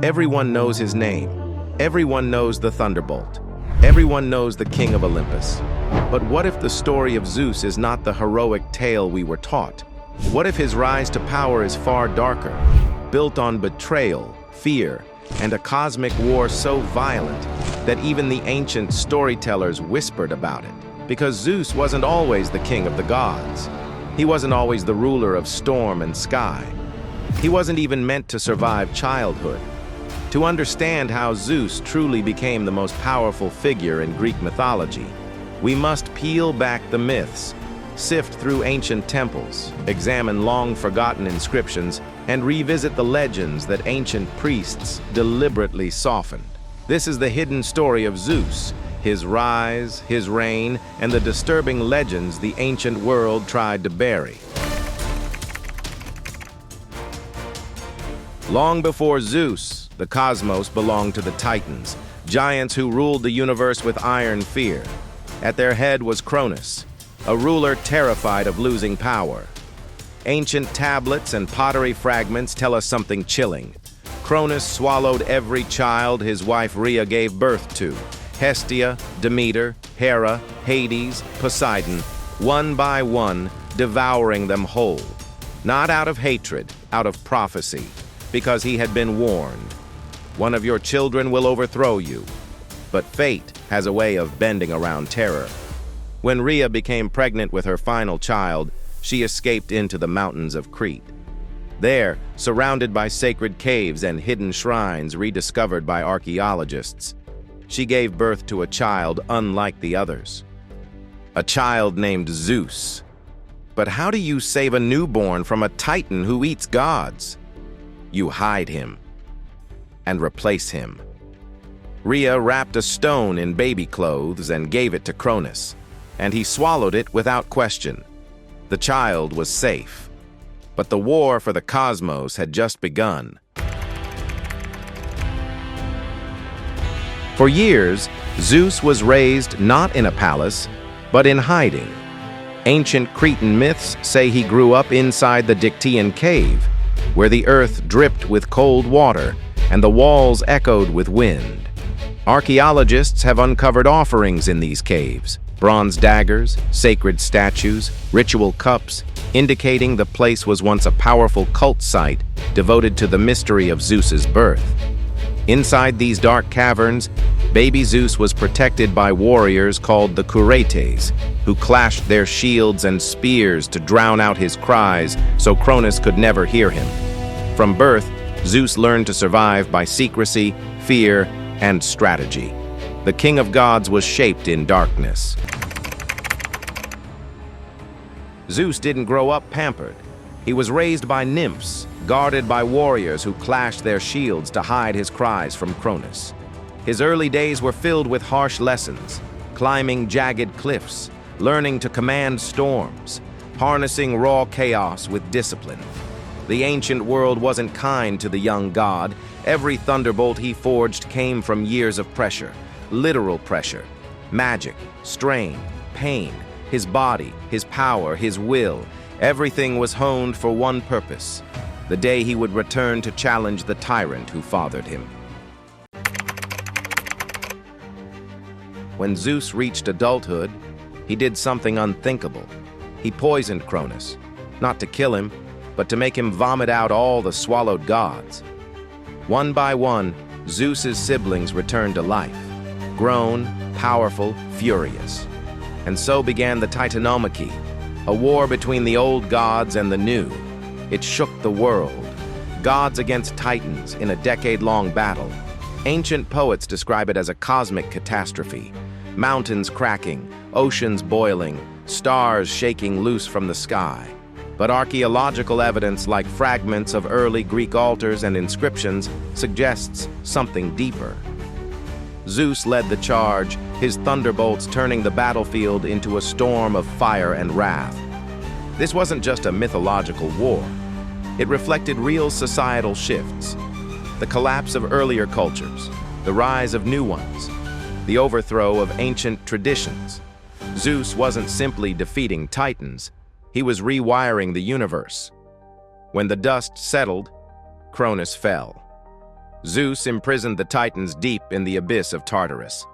Everyone knows his name. Everyone knows the thunderbolt. Everyone knows the king of Olympus. But what if the story of Zeus is not the heroic tale we were taught? What if his rise to power is far darker, built on betrayal, fear, and a cosmic war so violent that even the ancient storytellers whispered about it? Because Zeus wasn't always the king of the gods. He wasn't always the ruler of storm and sky. He wasn't even meant to survive childhood. To understand how Zeus truly became the most powerful figure in Greek mythology, we must peel back the myths, sift through ancient temples, examine long-forgotten inscriptions, and revisit the legends that ancient priests deliberately softened. This is the hidden story of Zeus, his rise, his reign, and the disturbing legends the ancient world tried to bury. Long before Zeus, the cosmos belonged to the Titans, giants who ruled the universe with iron fear. At their head was Cronus, a ruler terrified of losing power. Ancient tablets and pottery fragments tell us something chilling. Cronus swallowed every child his wife Rhea gave birth to. Hestia, Demeter, Hera, Hades, Poseidon, one by one, devouring them whole. Not out of hatred, out of prophecy, because he had been warned. One of your children will overthrow you. But fate has a way of bending around terror. When Rhea became pregnant with her final child, she escaped into the mountains of Crete. There, surrounded by sacred caves and hidden shrines rediscovered by archaeologists, she gave birth to a child unlike the others. A child named Zeus. But how do you save a newborn from a titan who eats gods? You hide him and replace him. Rhea wrapped a stone in baby clothes and gave it to Cronus, and he swallowed it without question. The child was safe, but the war for the cosmos had just begun. For years, Zeus was raised not in a palace, but in hiding. Ancient Cretan myths say he grew up inside the Dictaean cave, where the earth dripped with cold water and the walls echoed with wind. Archaeologists have uncovered offerings in these caves, bronze daggers, sacred statues, ritual cups, indicating the place was once a powerful cult site devoted to the mystery of Zeus's birth. Inside these dark caverns, baby Zeus was protected by warriors called the Curetes, who clashed their shields and spears to drown out his cries so Cronus could never hear him. From birth, Zeus learned to survive by secrecy, fear, and strategy. The king of gods was shaped in darkness. Zeus didn't grow up pampered. He was raised by nymphs, guarded by warriors who clashed their shields to hide his cries from Cronus. His early days were filled with harsh lessons, climbing jagged cliffs, learning to command storms, harnessing raw chaos with discipline. The ancient world wasn't kind to the young god. Every thunderbolt he forged came from years of pressure, literal pressure, magic, strain, pain. His body, his power, his will, everything was honed for one purpose: the day he would return to challenge the tyrant who fathered him. When Zeus reached adulthood, he did something unthinkable. He poisoned Cronus, not to kill him, but to make him vomit out all the swallowed gods. One by one, Zeus's siblings returned to life, grown, powerful, furious. And so began the Titanomarchy, a war between the old gods and the new. It shook the world. Gods against titans in a decade-long battle. Ancient poets describe it as a cosmic catastrophe. Mountains cracking, oceans boiling, stars shaking loose from the sky. But archaeological evidence, like fragments of early Greek altars and inscriptions, suggests something deeper. Zeus led the charge, his thunderbolts turning the battlefield into a storm of fire and wrath. This wasn't just a mythological war. It reflected real societal shifts. The collapse of earlier cultures, the rise of new ones, the overthrow of ancient traditions. Zeus wasn't simply defeating titans. He was rewiring the universe. When the dust settled, Cronus fell. Zeus imprisoned the Titans deep in the abyss of Tartarus.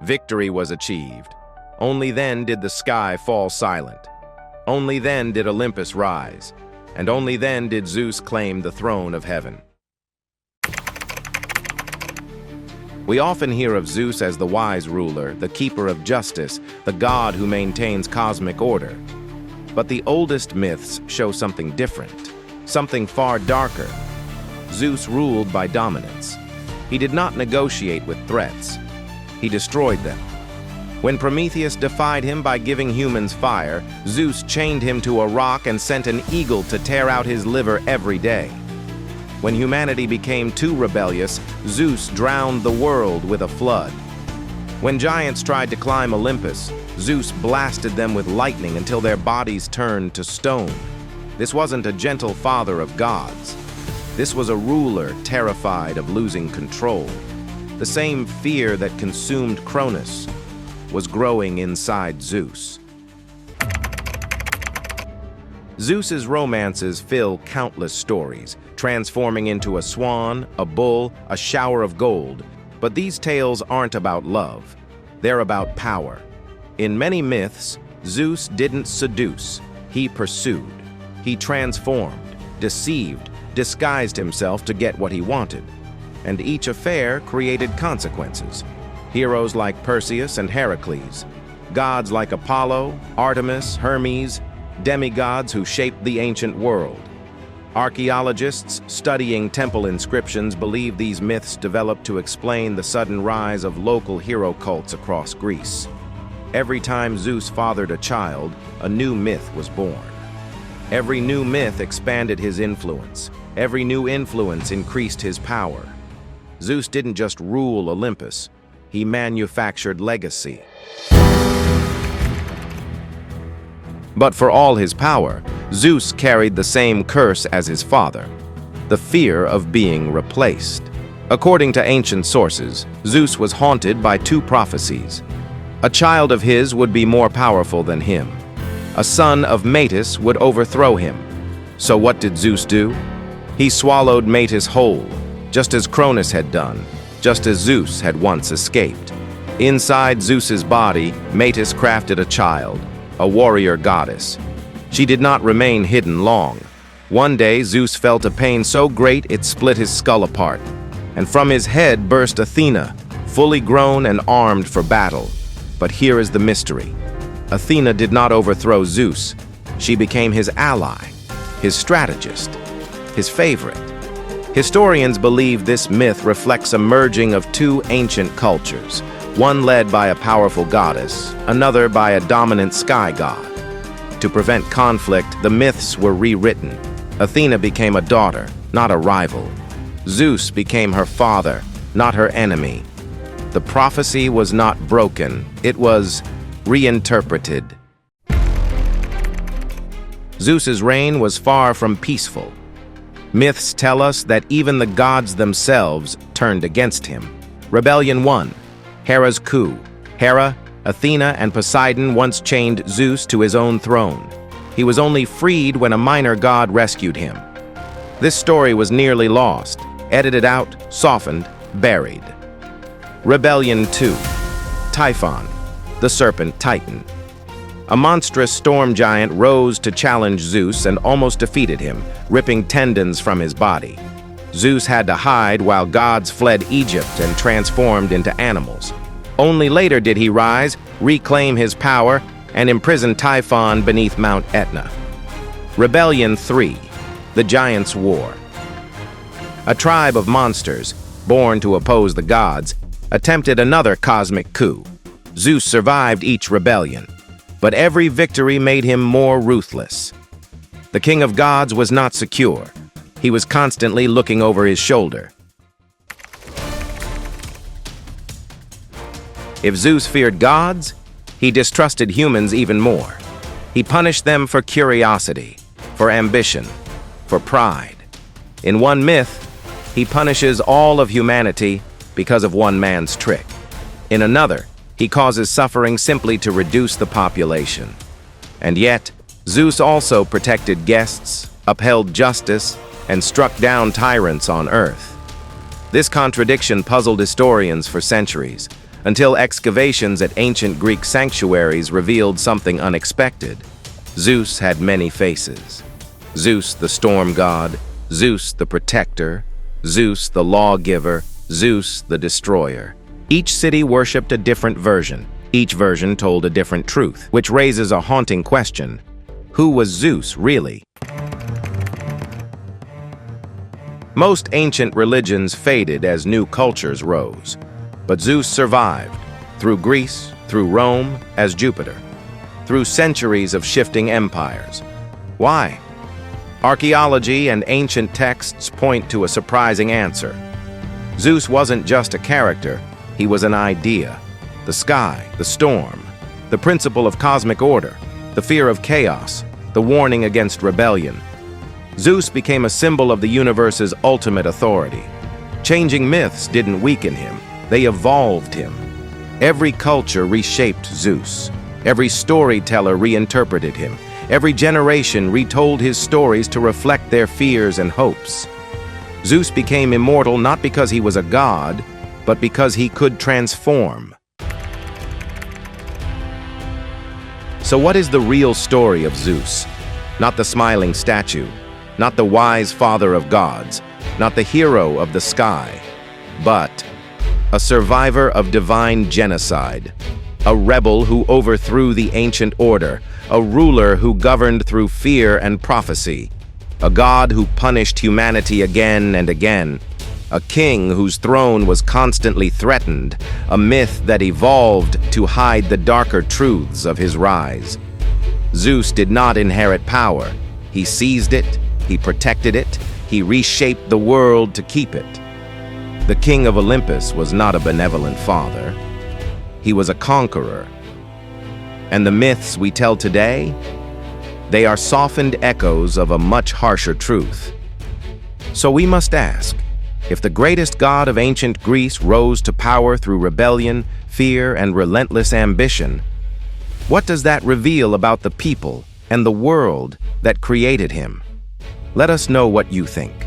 Victory was achieved. Only then did the sky fall silent. Only then did Olympus rise. And only then did Zeus claim the throne of heaven. We often hear of Zeus as the wise ruler, the keeper of justice, the god who maintains cosmic order. But the oldest myths show something different, something far darker. Zeus ruled by dominance. He did not negotiate with threats. He destroyed them. When Prometheus defied him by giving humans fire, Zeus chained him to a rock and sent an eagle to tear out his liver every day. When humanity became too rebellious, Zeus drowned the world with a flood. When giants tried to climb Olympus, Zeus blasted them with lightning until their bodies turned to stone. This wasn't a gentle father of gods. This was a ruler terrified of losing control. The same fear that consumed Cronus was growing inside Zeus. Zeus's romances fill countless stories, transforming into a swan, a bull, a shower of gold. But these tales aren't about love. They're about power. In many myths, Zeus didn't seduce. He pursued. He transformed, deceived, disguised himself to get what he wanted. And each affair created consequences. Heroes like Perseus and Heracles, gods like Apollo, Artemis, Hermes, demigods who shaped the ancient world. Archaeologists studying temple inscriptions believe these myths developed to explain the sudden rise of local hero cults across Greece. Every time Zeus fathered a child, a new myth was born. Every new myth expanded his influence. Every new influence increased his power. Zeus didn't just rule Olympus, he manufactured legacy. But for all his power, Zeus carried the same curse as his father, the fear of being replaced. According to ancient sources, Zeus was haunted by two prophecies. A child of his would be more powerful than him. A son of Metis would overthrow him. So what did Zeus do? He swallowed Metis whole, just as Cronus had done, just as Zeus had once escaped. Inside Zeus's body, Metis crafted a child, a warrior goddess. She did not remain hidden long. One day, Zeus felt a pain so great it split his skull apart, and from his head burst Athena, fully grown and armed for battle. But here is the mystery. Athena did not overthrow Zeus. She became his ally, his strategist, his favorite. Historians believe this myth reflects a merging of two ancient cultures, one led by a powerful goddess, another by a dominant sky god. To prevent conflict, the myths were rewritten. Athena became a daughter, not a rival. Zeus became her father, not her enemy. The prophecy was not broken, it was reinterpreted. Zeus's reign was far from peaceful. Myths tell us that even the gods themselves turned against him. Rebellion 1. Hera's coup. Hera, Athena, and Poseidon once chained Zeus to his own throne. He was only freed when a minor god rescued him. This story was nearly lost, edited out, softened, buried. Rebellion 2. Typhon, the serpent Titan. A monstrous storm giant rose to challenge Zeus and almost defeated him, ripping tendons from his body. Zeus had to hide while gods fled Egypt and transformed into animals. Only later did he rise, reclaim his power, and imprison Typhon beneath Mount Etna. Rebellion 3. The Giants' War. A tribe of monsters, born to oppose the gods, attempted another cosmic coup. Zeus survived each rebellion, but every victory made him more ruthless. The king of gods was not secure. He was constantly looking over his shoulder. If Zeus feared gods, he distrusted humans even more. He punished them for curiosity, for ambition, for pride. In one myth, he punishes all of humanity because of one man's trick. In another, he causes suffering simply to reduce the population. And yet, Zeus also protected guests, upheld justice, and struck down tyrants on Earth. This contradiction puzzled historians for centuries, until excavations at ancient Greek sanctuaries revealed something unexpected. Zeus had many faces. Zeus, the storm god, Zeus, the protector, Zeus, the lawgiver, Zeus, the destroyer. Each city worshipped a different version. Each version told a different truth, which raises a haunting question. Who was Zeus, really? Most ancient religions faded as new cultures rose. But Zeus survived, through Greece, through Rome, as Jupiter, through centuries of shifting empires. Why? Archaeology and ancient texts point to a surprising answer. Zeus wasn't just a character, he was an idea. The sky, the storm, the principle of cosmic order, the fear of chaos, the warning against rebellion. Zeus became a symbol of the universe's ultimate authority. Changing myths didn't weaken him, they evolved him. Every culture reshaped Zeus. Every storyteller reinterpreted him. Every generation retold his stories to reflect their fears and hopes. Zeus became immortal not because he was a god, but because he could transform. So what is the real story of Zeus? Not the smiling statue, not the wise father of gods, not the hero of the sky, but a survivor of divine genocide, a rebel who overthrew the ancient order, a ruler who governed through fear and prophecy, a god who punished humanity again and again, a king whose throne was constantly threatened, a myth that evolved to hide the darker truths of his rise. Zeus did not inherit power. He seized it, he protected it, he reshaped the world to keep it. The king of Olympus was not a benevolent father. He was a conqueror. And the myths we tell today, they are softened echoes of a much harsher truth. So we must ask, if the greatest god of ancient Greece rose to power through rebellion, fear, and relentless ambition, what does that reveal about the people and the world that created him? Let us know what you think.